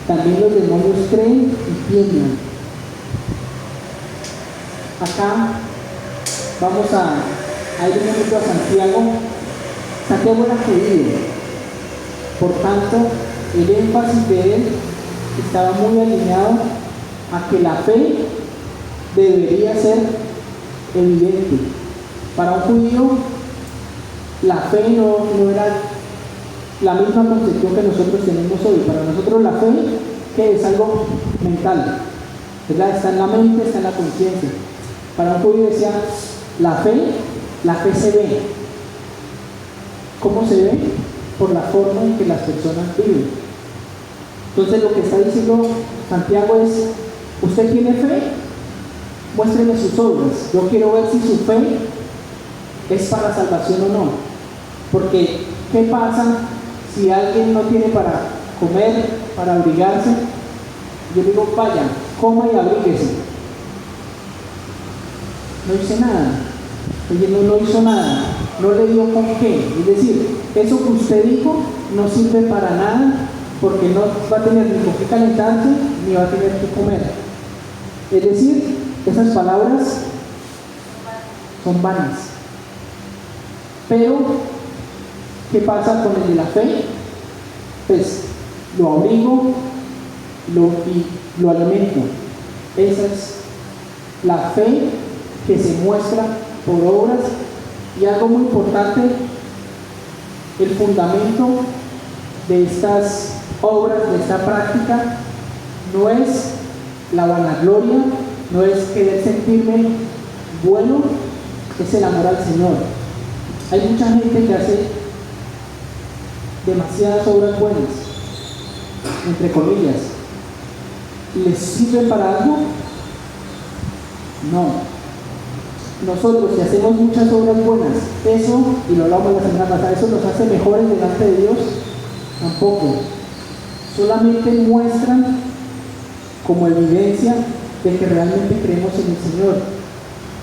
También los demonios creen y tiemblan. Acá vamos a ir un momento a Santiago. Santiago era judío, por tanto el énfasis de él estaba muy alineado a que la fe debería ser evidente. Para un judío la fe no era la misma concepción que nosotros tenemos hoy. Para nosotros la fe, que es algo mental, ¿verdad? Está en la mente, está en la conciencia. Para un judío decía, la fe se ve. ¿Cómo se ve? Por la forma en que las personas viven. Entonces lo que está diciendo Santiago es, ¿usted tiene fe? Muéstreme sus obras. Yo quiero ver si su fe es para salvación o no. Porque, ¿qué pasa si alguien no tiene para comer, para abrigarse? Yo digo, vaya, coma y abríguese. No hice nada. Oye, no hizo nada. No le dio con qué. Es decir, eso que usted dijo no sirve para nada, porque no va a tener ni con qué calentarse, ni va a tener que comer. Es decir, esas palabras son vanas. Pero, ¿qué pasa con el de la fe? Pues lo abrigo y lo alimento. Esa es la fe que se muestra por obras. Y algo muy importante, el fundamento de estas obras, de esta práctica, no es la vanagloria, no es querer sentirme bueno, es el amor al Señor. Hay mucha gente que hace demasiadas obras buenas, entre comillas. ¿Les sirve para algo? No. Nosotros, si hacemos muchas obras buenas, eso, y lo hablamos la semana pasada, eso nos hace mejores delante de Dios, tampoco. Solamente muestran como evidencia de que realmente creemos en el Señor.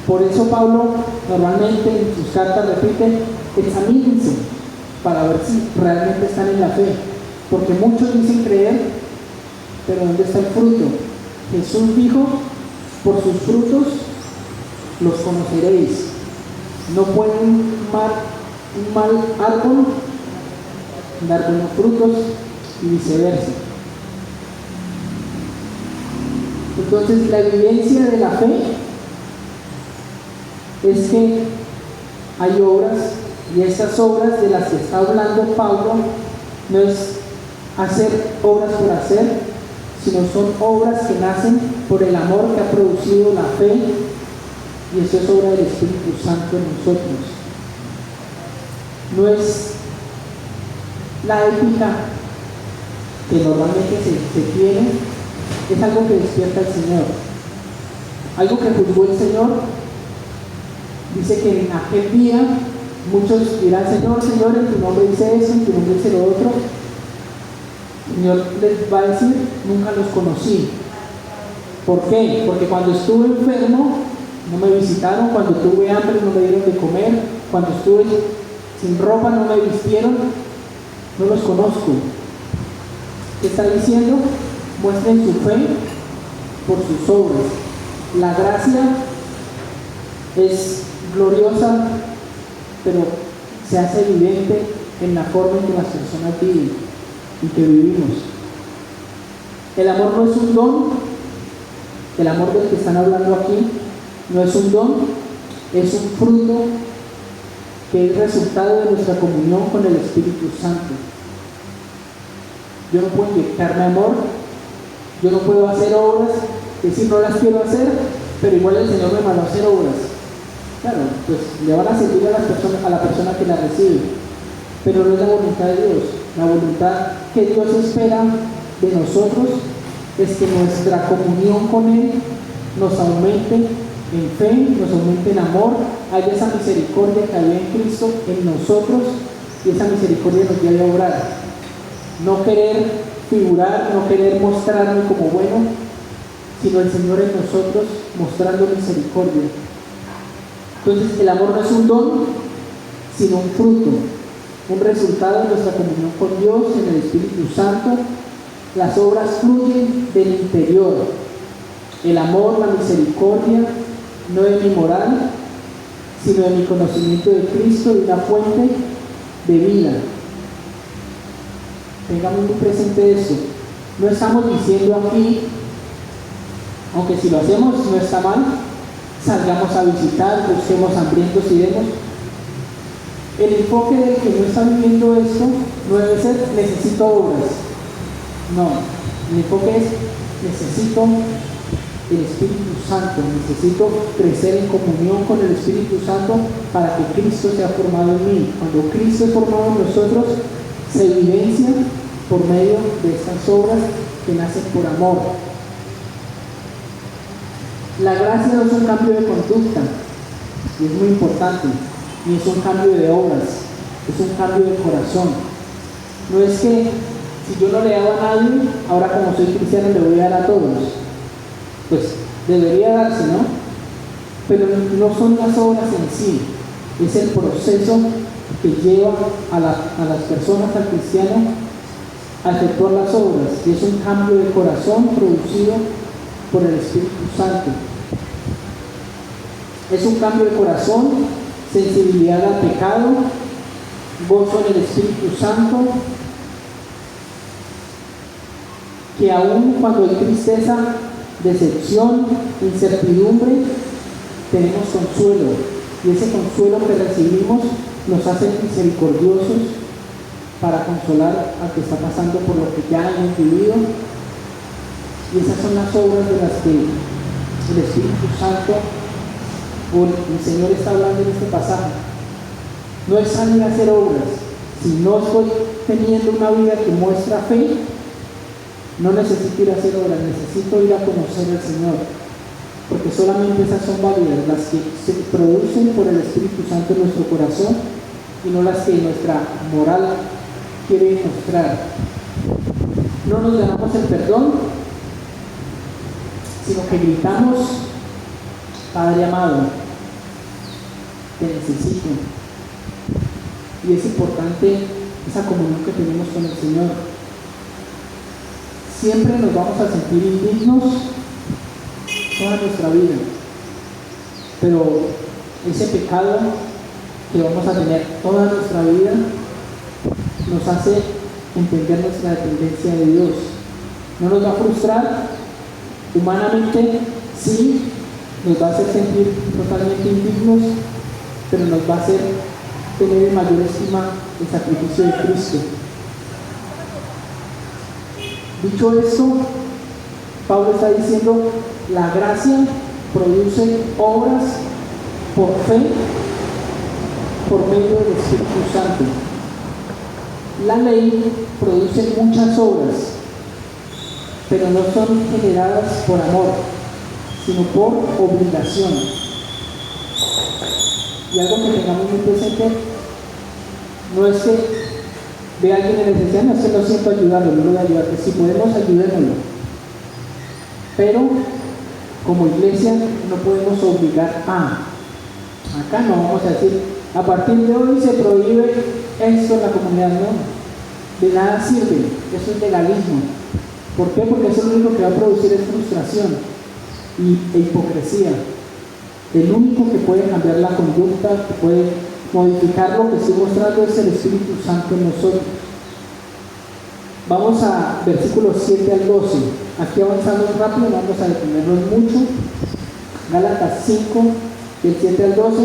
Por eso Pablo normalmente en sus cartas repite, examínense para ver si realmente están en la fe, porque muchos dicen creer, pero ¿dónde está el fruto? Jesús dijo, por sus frutos los conoceréis. No puede un mal árbol dar buenos frutos y viceversa. Entonces, la evidencia de la fe es que hay obras, y estas obras de las que está hablando Pablo no es hacer obras por hacer, sino son obras que nacen por el amor que ha producido la fe, y eso es obra del Espíritu Santo en nosotros. No es la ética que normalmente se tiene, es algo que despierta el Señor. Algo que juzgó el Señor, dice que en aquel día muchos dirán: Señor, Señor, en tu nombre dice eso, en tu nombre dice lo otro. El Señor les va a decir: nunca los conocí. ¿Por qué? Porque cuando estuve enfermo no me visitaron, cuando tuve hambre no me dieron de comer, cuando estuve sin ropa no me vistieron, no los conozco. ¿Qué está diciendo? Muestren su fe por sus obras. La gracia es gloriosa, pero se hace evidente en la forma en que las personas viven y que vivimos. El amor no es un don. El amor del que están hablando aquí no es un don, es un fruto que es resultado de nuestra comunión con el Espíritu Santo. Yo no puedo inyectarme amor, yo no puedo hacer obras, decir no las quiero hacer, pero igual el Señor me mandó a hacer obras. Claro, pues le van a servir a la persona que la recibe, pero no es la voluntad de Dios. La voluntad que Dios espera de nosotros es que nuestra comunión con Él nos aumente en fe, nos aumente en amor, haya esa misericordia que había en Cristo en nosotros, y esa misericordia nos lleve a obrar. No querer figurar, no querer mostrarme como bueno, sino el Señor en nosotros mostrando misericordia. Entonces, el amor no es un don, sino un fruto, un resultado de nuestra comunión con Dios en el Espíritu Santo. Las obras fluyen del interior. El amor, la misericordia, no de mi moral, sino de mi conocimiento de Cristo, de una fuente de vida. Tengamos muy presente eso. No estamos diciendo aquí, aunque si lo hacemos no está mal, salgamos a visitar, busquemos hambrientos y demos. El enfoque del que no está viviendo esto no debe ser necesito obras. No, el enfoque es necesito el Espíritu Santo, necesito crecer en comunión con el Espíritu Santo para que Cristo sea formado en mí. Cuando Cristo es formado en nosotros, se evidencia por medio de estas obras que nacen por amor. La gracia no es un cambio de conducta, y es muy importante, ni es un cambio de obras, es un cambio de corazón. No es que si yo no le hago a nadie, ahora como soy cristiano le voy a dar a todos. Pues debería darse, ¿no? Pero no son las obras en sí, es el proceso que lleva a las personas, al cristiano, a efectuar las obras, y es un cambio de corazón producido por el Espíritu Santo. Es un cambio de corazón, sensibilidad al pecado, gozo en el Espíritu Santo, que aún cuando hay tristeza, decepción, incertidumbre, tenemos consuelo, y ese consuelo que recibimos nos hace misericordiosos para consolar al que está pasando por lo que ya hemos vivido. Y esas son las obras de las que el Espíritu Santo o el Señor está hablando en este pasaje. No es salir a hacer obras. Si no estoy teniendo una vida que muestra fe, no necesito ir a hacer obras, necesito ir a conocer al Señor, porque solamente esas son válidas, las que se producen por el Espíritu Santo en nuestro corazón, y no las que nuestra moral quiere mostrar. No nos ganamos el perdón, sino que gritamos: Padre amado, te necesito. Y es importante esa comunión que tenemos con el Señor. Siempre nos vamos a sentir indignos toda nuestra vida, pero ese pecado que vamos a tener toda nuestra vida nos hace entender nuestra dependencia de Dios. No nos va a frustrar, Humanamente, sí, nos va a hacer sentir totalmente indignos, pero nos va a hacer tener en mayor estima el sacrificio de Cristo. Dicho esto, Pablo está diciendo, la gracia produce obras por fe, por medio del Espíritu Santo. La ley produce muchas obras, pero no son generadas por amor, sino por obligación. Y algo que tengamos muy presente, no es que ve a alguien en necesidad, no es que no siento ayudarlo, no lo voy a ayudar, que si podemos ayudémoslo. Pero como iglesia no podemos obligar a. Acá no vamos a decir, a partir de hoy se prohíbe esto en la comunidad, no. De nada sirve, eso es legalismo. ¿Por qué? Porque eso lo único que va a producir es frustración e hipocresía. El único que puede cambiar la conducta, que puede modificar lo que estoy mostrando, es el Espíritu Santo en nosotros. Vamos a versículos 7 al 12. Aquí avanzamos rápido, vamos a detenernos mucho. Gálatas 5, del 7 al 12.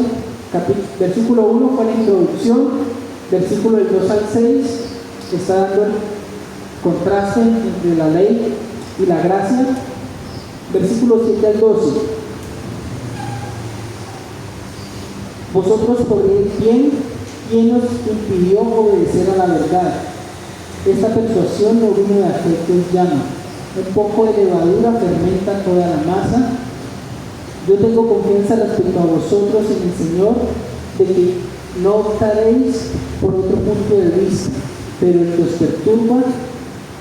Versículo 1 fue la introducción. Versículo del 2 al 6 está dando el contraste entre la ley y la gracia. Versículo 7 al 12. Vosotros podréis bien, ¿quién os impidió obedecer a la verdad? Esta persuasión no vino de afectos llama. Un poco de levadura fermenta toda la masa. Yo tengo confianza respecto a vosotros en el Señor, de que no optaréis por otro punto de vista, pero el que os perturba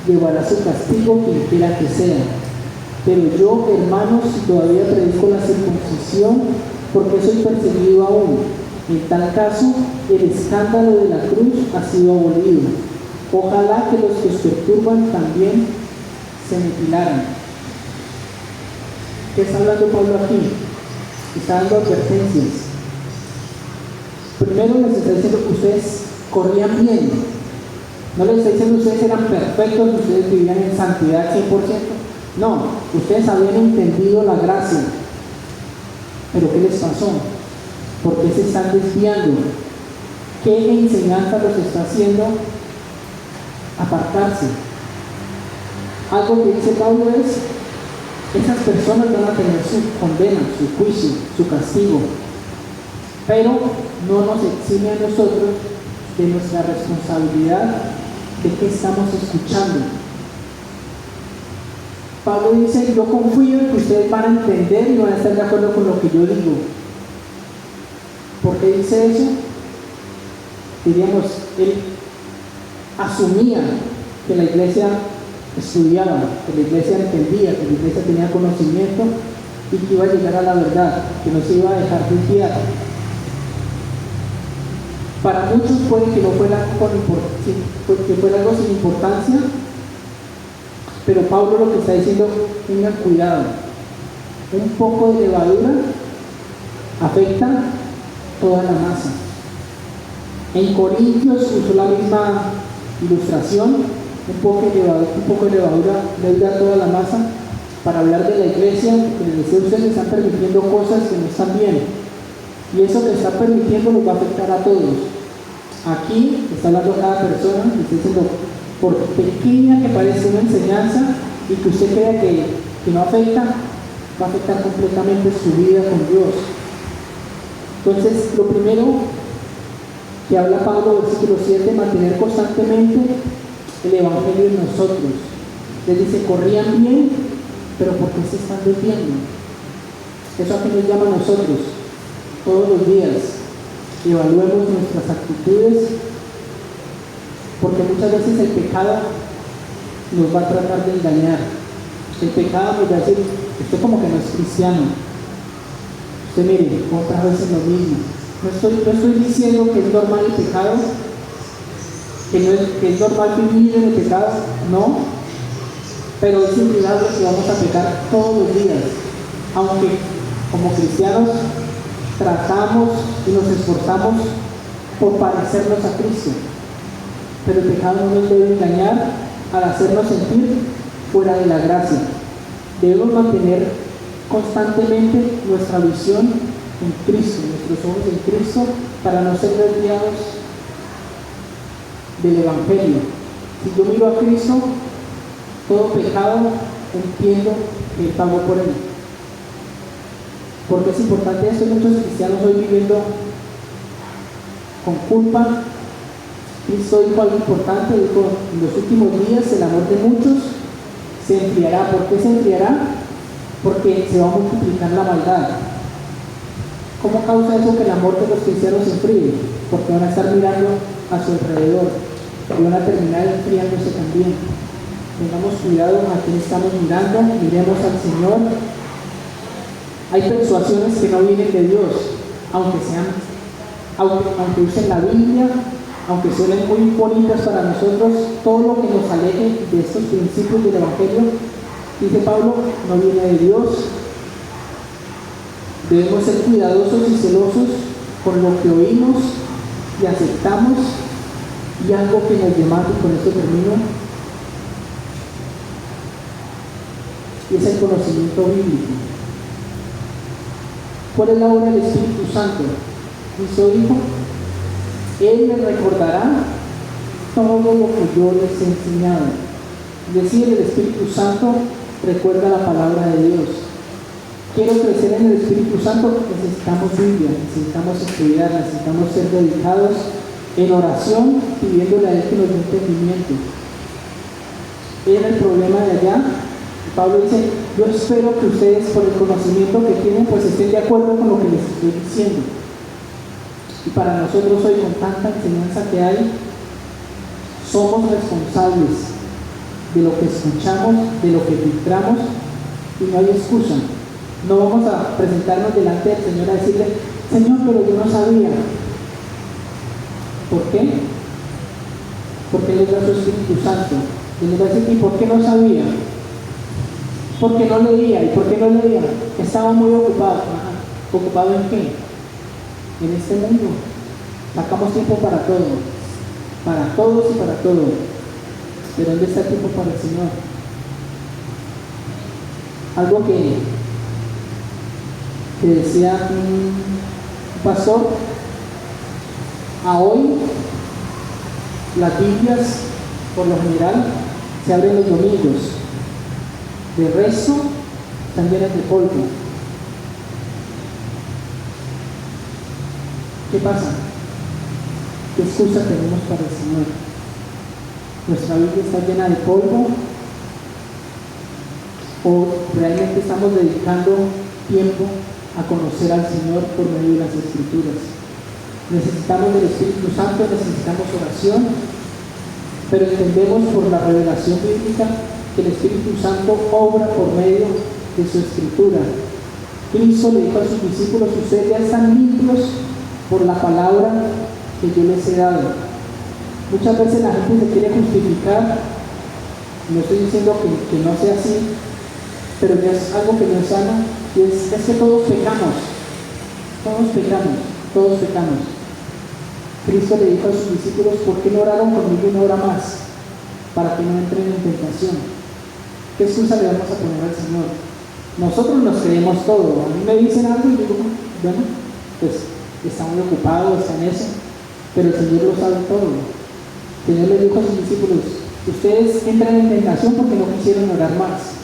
llevará su castigo quien quiera que sea. Pero yo, hermanos, si todavía predico la circuncisión, ¿por qué soy perseguido aún? En tal caso, el escándalo de la cruz ha sido abolido. Ojalá que los que os perturban también se mutilaran. ¿Qué está hablando Pablo aquí? Está dando advertencias. Primero les está diciendo que ustedes corrían bien. No les está diciendo que ustedes eran perfectos, que ustedes vivían en santidad 100%. No, ustedes habían entendido la gracia. Pero ¿qué les pasó? ¿Por qué se están desviando? ¿Qué enseñanza los está haciendo apartarse? Algo que dice Pablo es, esas personas van a tener su condena, su juicio, su castigo, pero no nos exime a nosotros de nuestra responsabilidad de qué estamos escuchando. Pablo dice, yo confío en que ustedes van a entender y van a estar de acuerdo con lo que yo digo. ¿Por qué dice eso? Diríamos, él asumía que la iglesia estudiaba, que la iglesia entendía, que la iglesia tenía conocimiento y que iba a llegar a la verdad, que no se iba a dejar desviar. Para muchos puede que no fuera que fuera algo sin importancia, pero Pablo lo que está diciendo, tengan cuidado, un poco de levadura afecta toda la masa. En Corintios usó la misma ilustración, un poco de levadura leuda toda la masa, para hablar de la iglesia, que les decía, ustedes están permitiendo cosas que no están bien, y eso que está permitiendo nos va a afectar a todos. Aquí está hablando cada persona, y está diciendo, por pequeña que parezca una enseñanza y que usted crea que no afecta, va a afectar completamente su vida con Dios. Entonces, lo primero que habla Pablo, versículo 7, mantener constantemente el Evangelio en nosotros. Les dice, corrían bien, pero ¿por qué se están desviando? Eso aquí nos llama a nosotros, todos los días. Evaluemos nuestras actitudes, porque muchas veces el pecado nos va a tratar de engañar. El pecado nos va a decir, usted como que no es cristiano. Usted mire, otra vez es lo mismo. No estoy diciendo que es normal el pecado, que es normal vivir en el pecado, no, pero es indudable que vamos a pecar todos los días, aunque como cristianos tratamos y nos esforzamos por parecernos a Cristo, pero el pecado no nos debe engañar al hacernos sentir fuera de la gracia. debemos mantener constantemente nuestra visión en Cristo, nuestros ojos en Cristo, para no ser desviados del Evangelio. Si yo miro a Cristo, todo pecado entiendo que Él pagó por él. Porque es importante esto. Hay muchos cristianos hoy viviendo con culpa. Cristo dijo algo importante, dijo: en los últimos días el amor de muchos se enfriará. ¿Por qué se enfriará? Porque se va a multiplicar la maldad. ¿Cómo causa eso que el amor de los cristianos se enfríe? Porque van a estar mirando a su alrededor y van a terminar enfriándose también. Tengamos cuidado a quién estamos mirando, miremos al Señor. Hay persuasiones que no vienen de Dios, aunque usen la Biblia, aunque suenen muy bonitas para nosotros. Todo lo que nos aleje de estos principios del Evangelio, dice Pablo, no viene de Dios. Debemos ser cuidadosos y celosos con lo que oímos y aceptamos. Y algo que nos demanda, y con esto termino, y es el conocimiento bíblico. ¿Cuál es la obra del Espíritu Santo? Cristo dijo: Él les recordará todo lo que yo les he enseñado. Es decir, el Espíritu Santo recuerda la palabra de Dios. Quiero crecer en el Espíritu Santo. Necesitamos Biblia, necesitamos estudiar, necesitamos ser dedicados en oración, pidiéndole a Él que nos dé entendimiento. Era el problema de allá. Pablo dice: yo espero que ustedes, por el conocimiento que tienen, pues estén de acuerdo con lo que les estoy diciendo. Y para nosotros hoy, con tanta enseñanza que hay, somos responsables de lo que escuchamos, de lo que filtramos, y no hay excusa. No vamos a presentarnos delante del Señor a decirle: Señor, pero yo no sabía. ¿Por qué? Porque Él es su Espíritu Santo. Y nos va a decir: ¿y por qué no sabía? Porque no leía. ¿Y por qué no leía? Estaba muy ocupado. ¿Ocupado en qué? En este mundo. Sacamos tiempo para todo. Para todos y para todo. Pero ¿dónde está el tiempo para el Señor? Algo que decía un pastor: a hoy las Biblias por lo general se abren los domingos, de resto están llenas de polvo. ¿Qué pasa? ¿Qué excusa tenemos para el Señor? ¿Nuestra Biblia está llena de polvo? ¿O realmente estamos dedicando tiempo a conocer al Señor por medio de las Escrituras? Necesitamos del Espíritu Santo, necesitamos oración, pero entendemos por la revelación bíblica que el Espíritu Santo obra por medio de su Escritura. Cristo le dijo a sus discípulos: ustedes ya están limpios por la palabra que yo les he dado. Muchas veces la gente se quiere justificar. No estoy diciendo que no sea así, pero ya es algo que no es sano, y es que todos pecamos. Todos pecamos. Cristo le dijo a sus discípulos: ¿por qué no oraron conmigo una hora más? Para que no entren en tentación. ¿Qué excusa le vamos a poner al Señor? Nosotros nos creemos todo. A mí me dicen algo y digo: bueno, pues está muy ocupado, está en eso, pero el Señor lo sabe todo. El Señor le dijo a sus discípulos: ustedes entran en tentación porque no quisieron orar más.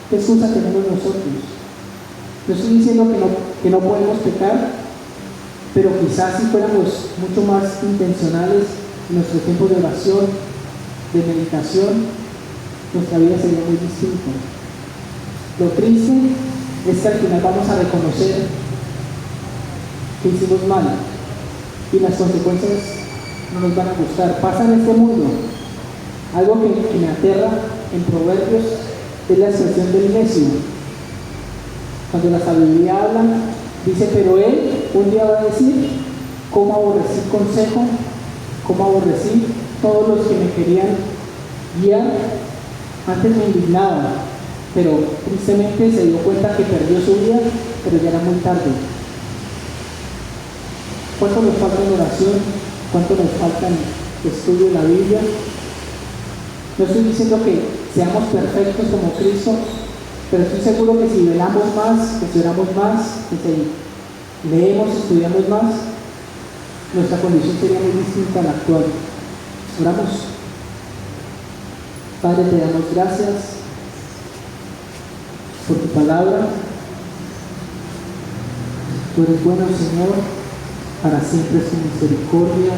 ¿Qué excusa tenemos nosotros? No estoy diciendo que no podemos pecar, pero quizás si fuéramos mucho más intencionales en nuestro tiempo de oración, de meditación, nuestra vida sería muy distinta. Lo triste es que al final vamos a reconocer que hicimos mal y las consecuencias no nos van a gustar. Pasa en este mundo. Algo que me aterra en Proverbios es la expresión del necio. Cuando la sabiduría habla, dice: pero él un día va a decir: ¿cómo aborrecí consejo? ¿Cómo aborrecí todos los que me querían guiar? Antes me indignaba, pero tristemente se dio cuenta que perdió su vida, pero ya era muy tarde. ¿Cuánto nos falta en oración? ¿Cuánto nos falta en estudio de la Biblia? No estoy diciendo que seamos perfectos como Cristo, pero estoy seguro que si velamos más, que si oramos más, que si leemos, estudiamos más, nuestra condición sería muy distinta a la actual. Oramos. Padre, te damos gracias por tu palabra. Tú eres bueno, Señor, para siempre es tu misericordia.